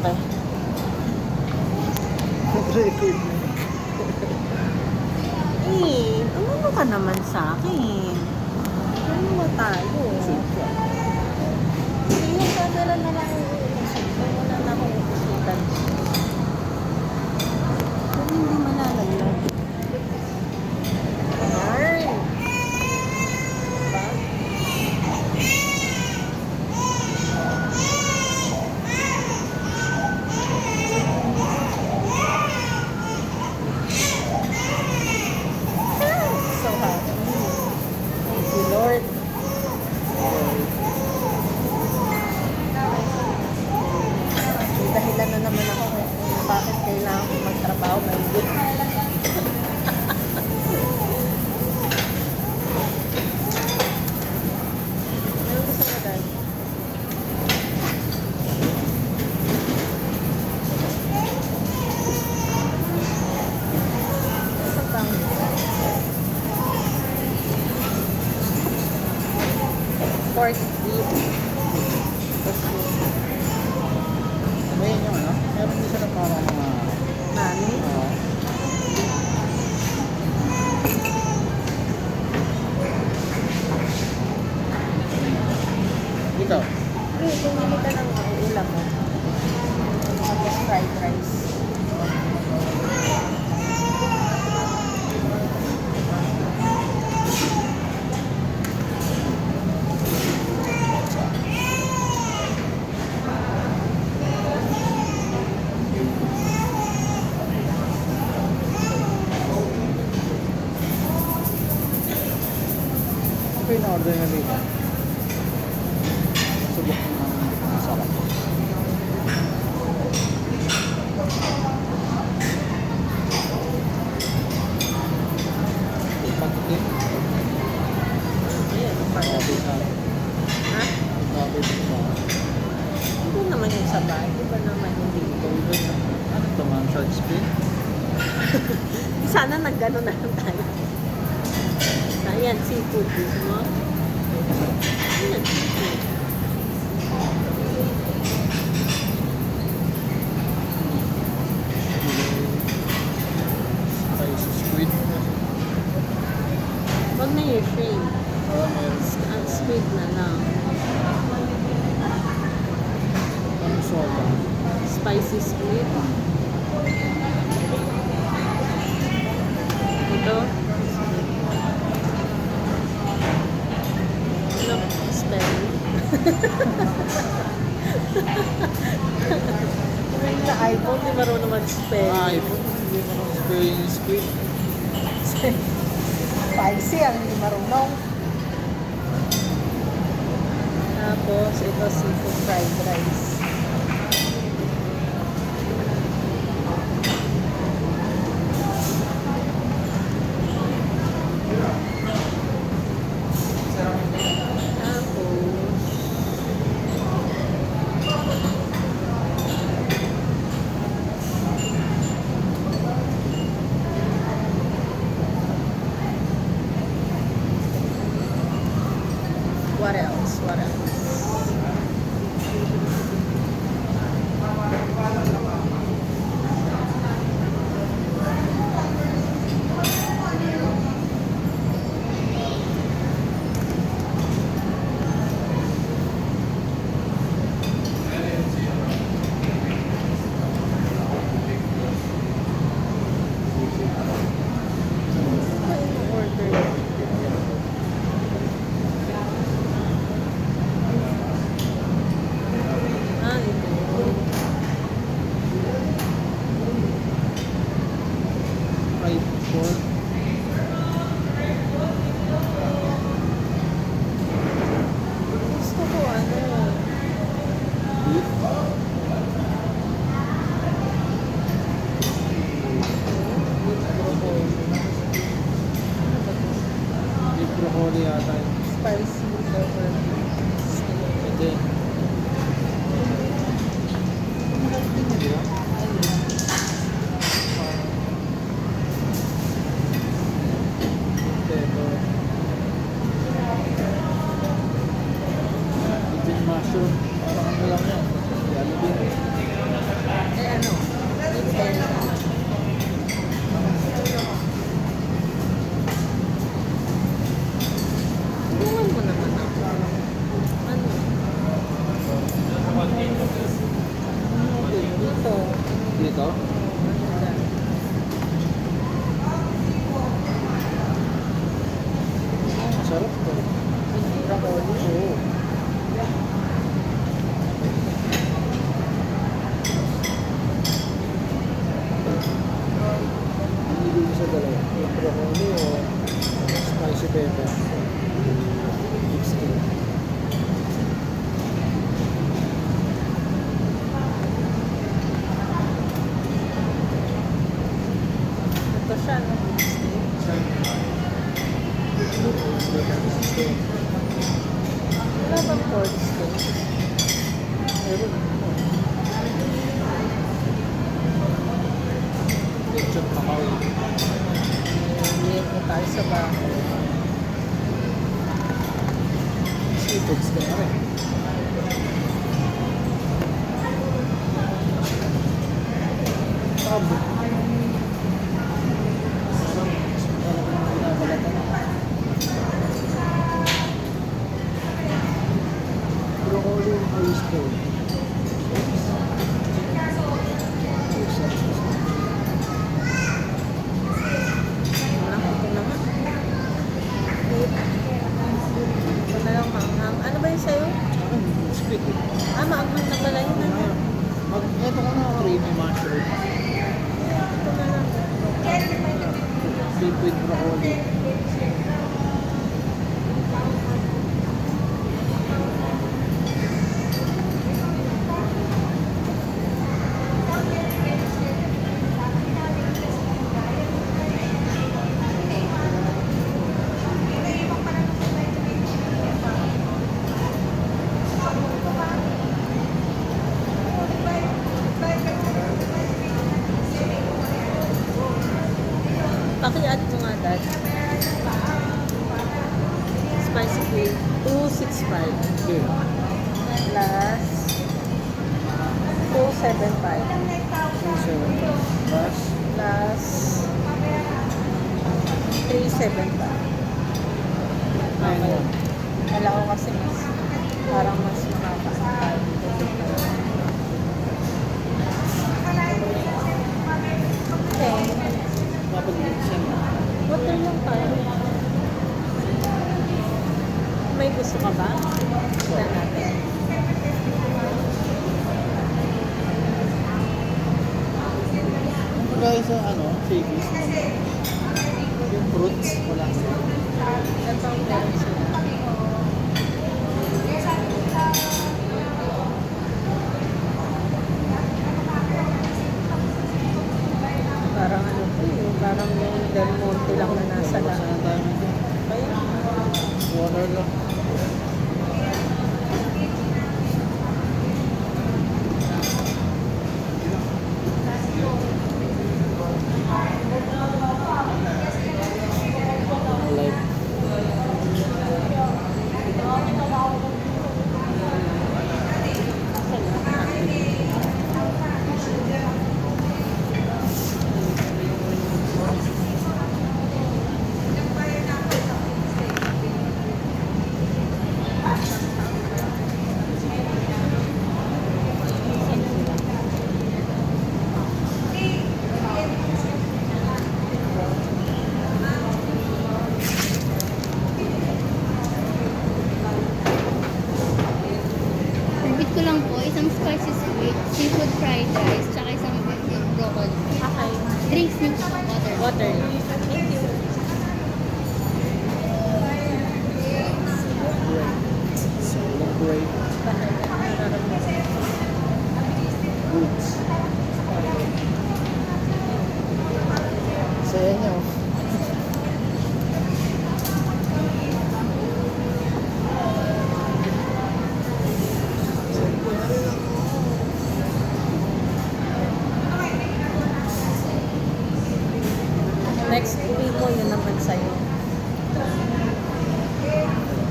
Okay. Record mo. Ano ka naman sa akin? Ano ba tayo? Sige. Hindi yung camera na lang yung iisip ko. Wala na akong isipan. Pero hindi malalaglag. Yarn! Diba? So happy. Thank you, Lord. May dahilan na naman ako kung bakit kailangan ko magtrabaho. May good. Ano gusto mo, Dad? Isa pang. Pork beef. Ano yun yung ano? Meron din sila parang mga... Nani? Ikaw? Okay, bumili ka ng ulam mo. Tapos fried rice. Ano yung na-order na dito? Subok ng masarap. Pagkitin. Ayan, Grabe sa... ha? Grabe sa... Hindi naman yung sa bahay. Iba naman yung dito. Ano ito man? Short spin? Sana nag-ano na lang tayo. Ayan, seafood. Gusto mo? Ayan, seafood. Spicy squid. Huwag na yung shrimp. Meron. Ang squid na lang. Ano soba? Spicy squid. Ito. Ano? Spell. Sa iPhone, di marunong mag-spell. Ay, hindi mo nang spell yung squid. Spicy ang hindi marunong. Tapos, ito seafood fried rice. Tapos, what else? What else? Dito? Masarap to. Broccoli. Oo. Hindi ko sa dalawa. Yung broccoli o spicy pepper. Beef stew. Ito siya, no? Wala bang pork steak? Meron. Lechon kakao. Liit mo tayo sa bahay. Seafoods na rin. Pabo. Broccoli oyster. Ito naman. Ito na lang maanghang. Ano ba yung sa'yo? Squid. Maanghang na pala yun. Ano? Ito ko na creamy mushroom. Ito na lang. Filled with broccoli. Paki-add mo nga, Dad. Spicy food. 265. Okay. Plus 275. 270. Plus, Plus 375. Okay. Wala ko kasi mas parang mas makakaantay dito. Okay. mapag-mix yan. Water lang tayo. May gusto ka ba? Tignan natin. Ang pagkain sa Shakey's, yung fruits, wala. Ito ang meron sila. Parang ano po yun, parang yung Del Monte lang na nasa Saan lahat. tayo nito? Kaya, Water lang. Life. Repeat ko lang po, isang spicy squid, seafood fried rice, tsaka isang beef broccoli. okay. Drinks niyo po, water. Water lang. Thank you. Celebrate goods. Saya niyo. Next week ko, yun naman sa'yo.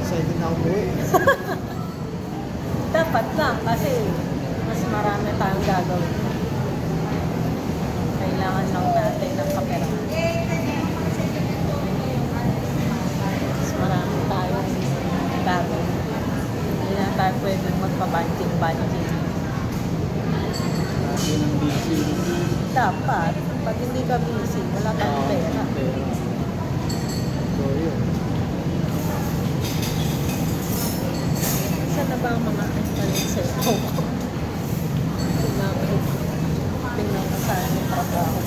Excited na ako eh. Dapat lang kasi mas marami tayong gagawin. Kailangan lang natin ng kaperahan. Mas marami tayong gagawin. Hindi na tayo pwedeng magpa-banting-banting. Lagi ng busy. dapat, pag hindi ka busy, wala kang pera. Pera. So, yun. Saan na ba ang mga maling cellphone ko? Tingnan ko saan yung trabaho.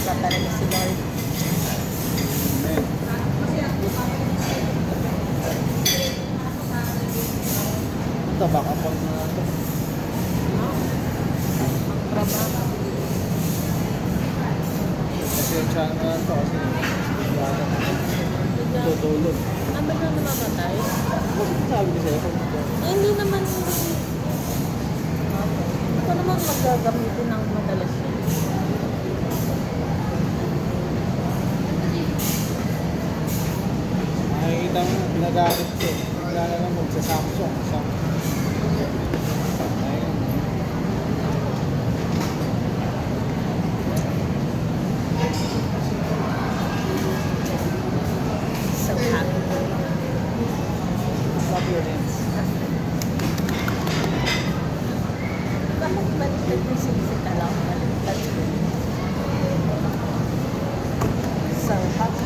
Tatalaga si Lord. Amen. Ito, baka pag na ito. Ang trabaho. Kasi yung channel na ito kasi wala na Bigla, tutulog. ano na namamatay? Sabi ko sa'yo, pag Hindi naman, hindi ko naman magagamitin ng madalas yun. makikita mo, pinagamit ko. Wala na lang sa Samsung. Ayun. So happy. Love your hands. Bakit baliktad yung sinisita lang? Baliktad yun. So happy.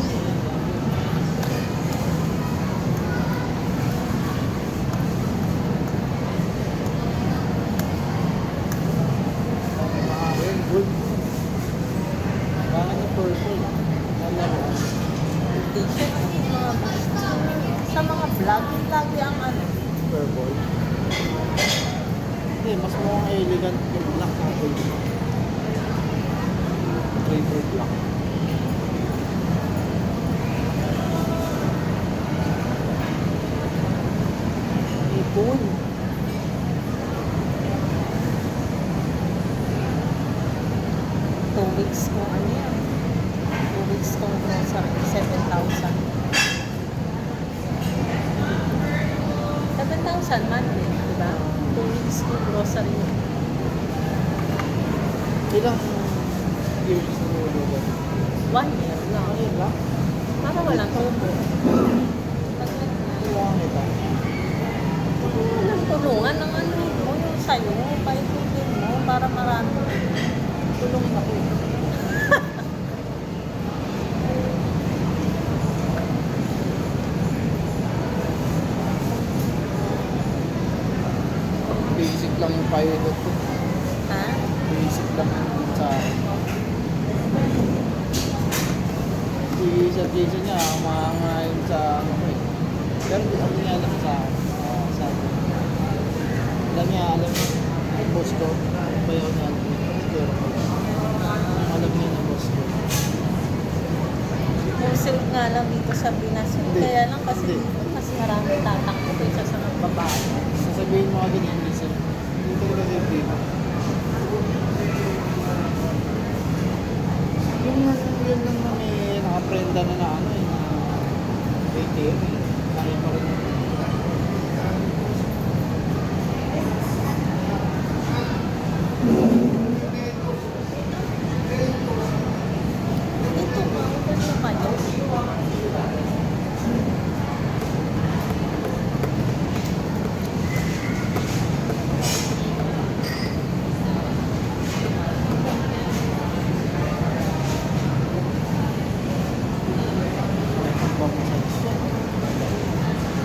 Good. Bakit yung purple? Wala ko. T-shirt yung mga sa mga vlog, yung lagi ang ano. Purple. Hindi, mas mukhang elegant yung black na purple. Flavor black. Ipon. 2 weeks kung ano yan. 2 weeks kung grocery, 7,000. 7,000 monthly, di ba? 2 weeks kung grocery. Ilang years na mo ba? 1 year lang. Ayun lang. Para walang tubo. Ilang ito. Walang tulungan ng ano mo, yung sayo, paikutin mo para marami. Tulong ako. Basic lang yung pilot ko. Ha? Basic lang yung sa akin. Si Sir Jason niya, umahangayon sa ano ko eh. Pero ano niya alam sa akin. Sa akin. Alam niya, yung boss ko. Bayaw niya alam niya. Pero alam niya ng boss ko. Wholesale nga lang dito sa Pinas. Hindi. Kaya lang kasi Hindi. dito mas maraming tatakbo kaysa sa nagbabae. Sasabihin mo agad yung isa. Hindi talaga dito. Yung yun lang na may nakaprenda na ano eh, na ATM eh. Kaya pa rin. Ito nga, ito kayo.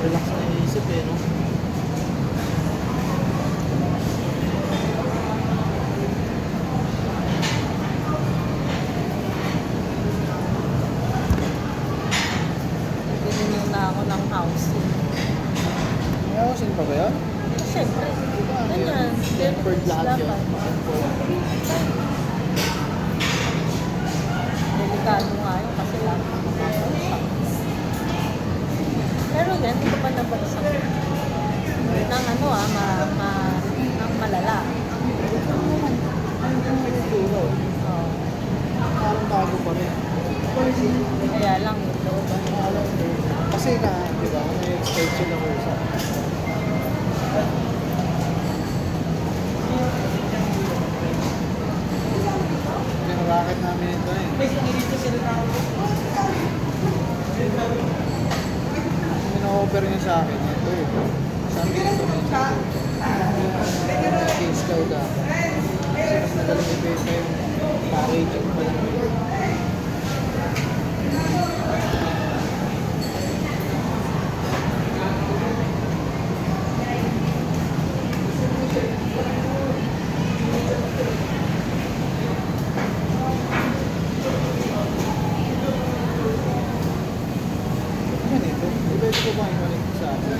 Relax na yung isip eh, no? Binili na ako ng housing. May housing pa ba yan? Siyempre, ganyan. Tempered lahat yun. Delikado nga yun kasi lahat ng mga bagsak. Pero yan, hindi ko pa nabagsak. Nang ano nang malala. Oo. Parang bago pa rin. Kaya lang yung loob. Kasi na, di ba, may extension na kursa. Yung racket namin ito eh. May sinilito sila na ako. offer niya sa akin, ito eh. Sabi niya ito, case daw dapat. Kasi mas magaling ibenta yung packaging pa lang. Ano ito? Ito ko ba yung sa akin?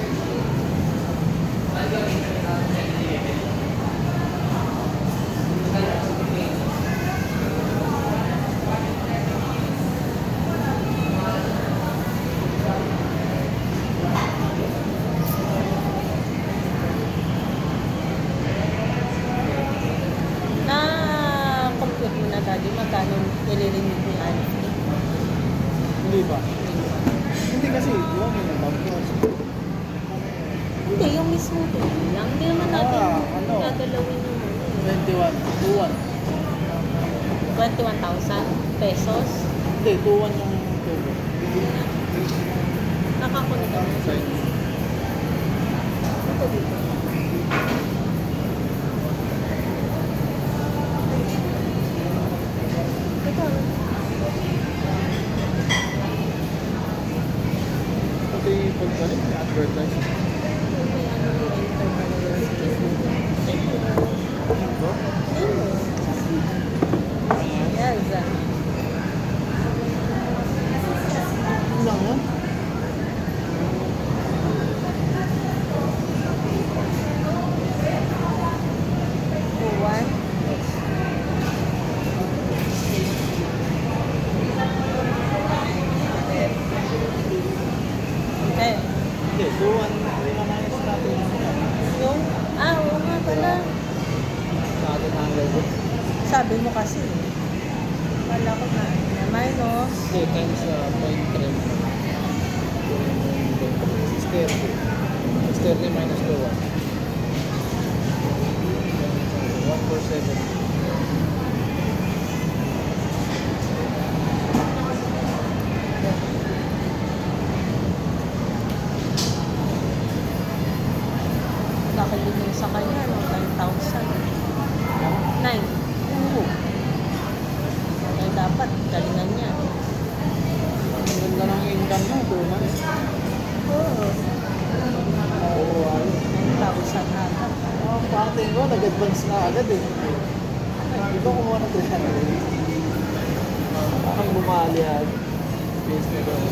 Na-compute mo na daddy, magkano nililimit ni Annie? Hindi ba? Hindi kasi, di ba may nabangkos? Hindi, yung mismo din lang. Hindi naman natin ano? dadalawin yung 21. 2-1. 21,000 pesos. Hindi, 2-1 yung tubo. Nakakulit ako. Ito dito. Ito. Pati pagbalik, may advertise. May ano yung enter pa na yun. Ito? Yes. Ano lang yan? One. Okay. Hindi, 2-1. Hindi na nais natin. Yung, oo nga pala. Sa atin hanggang doon. Sabi mo kasi. Wala ko na. Minus. Hindi, times 0.3. 630 minus 2-1. 147. Nakalimutan sa kanya, no? 9,000. 9. Oo. Ay, dapat, galingan niya. Ang ganda ng income mo, 2 months. Oo. Oo, ayun. 9,000 ata. Ang pating ko, nag-advance na agad eh. Di ba kumuha ng 300? Parang bumali agad. Base na doon.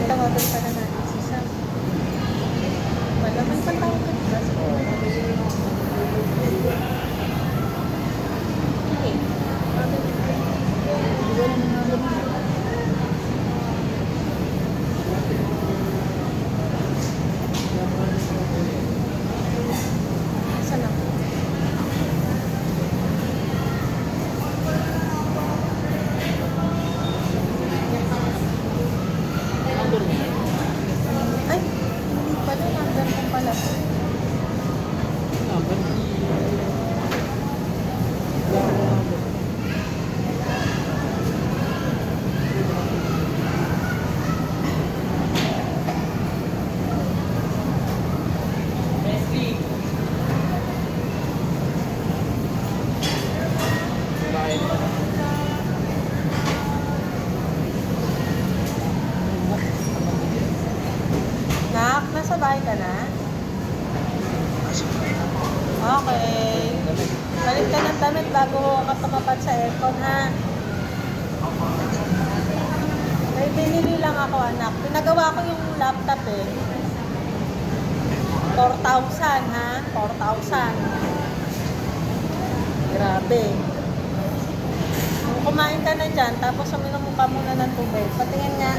Tawagan pa na natin si Sam. Wala man patawag ka ba? Okay. Saan ako? Number niya. Ay, hindi pala. Number ko pala. Number? Wala ko number. Bahay pa. Nak, nasa bahay ka na? Okay. Balik ka ng damit bago ka tumapat sa aircon, ha? May binili lang ako, anak. Pinagawa ko yung laptop, eh. 4,000, ha? 4,000. Grabe. Kung kumain ka na dyan, tapos uminom ka muna ng tubig. Patingin nga.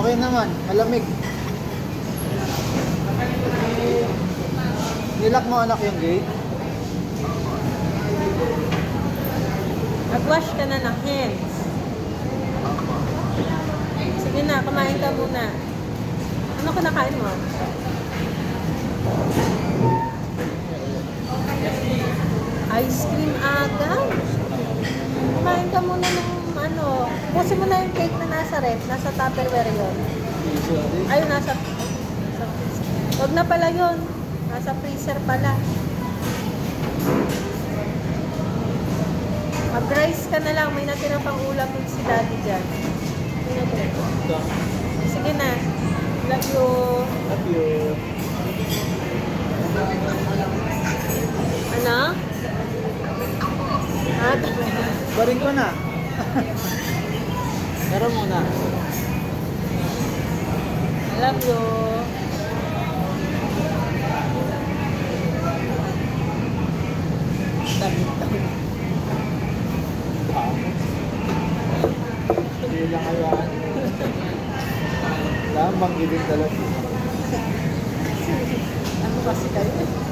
Okay naman, malamig. Nilak mo anak yung gate? Nag-wash ka na ng hands. Sige na, kumain ka muna. Ano kinakain mo? Ice cream agad. Kumain ka muna ng ano. Pusin mo na yung cake na nasa ref. Nasa Tupperware yun. Ayun, nasa Huwag na pala yun. Nasa freezer pala. Mag-rice ka na lang. May natira pang ulam yung si daddy dyan. Sige na. Love you. Love you. Ano? Ah, Baring ko na. Pero muna. love you. Dami-dami. Hindi lang kayaan. Lamang gilid talaga. Ano kasi kayo?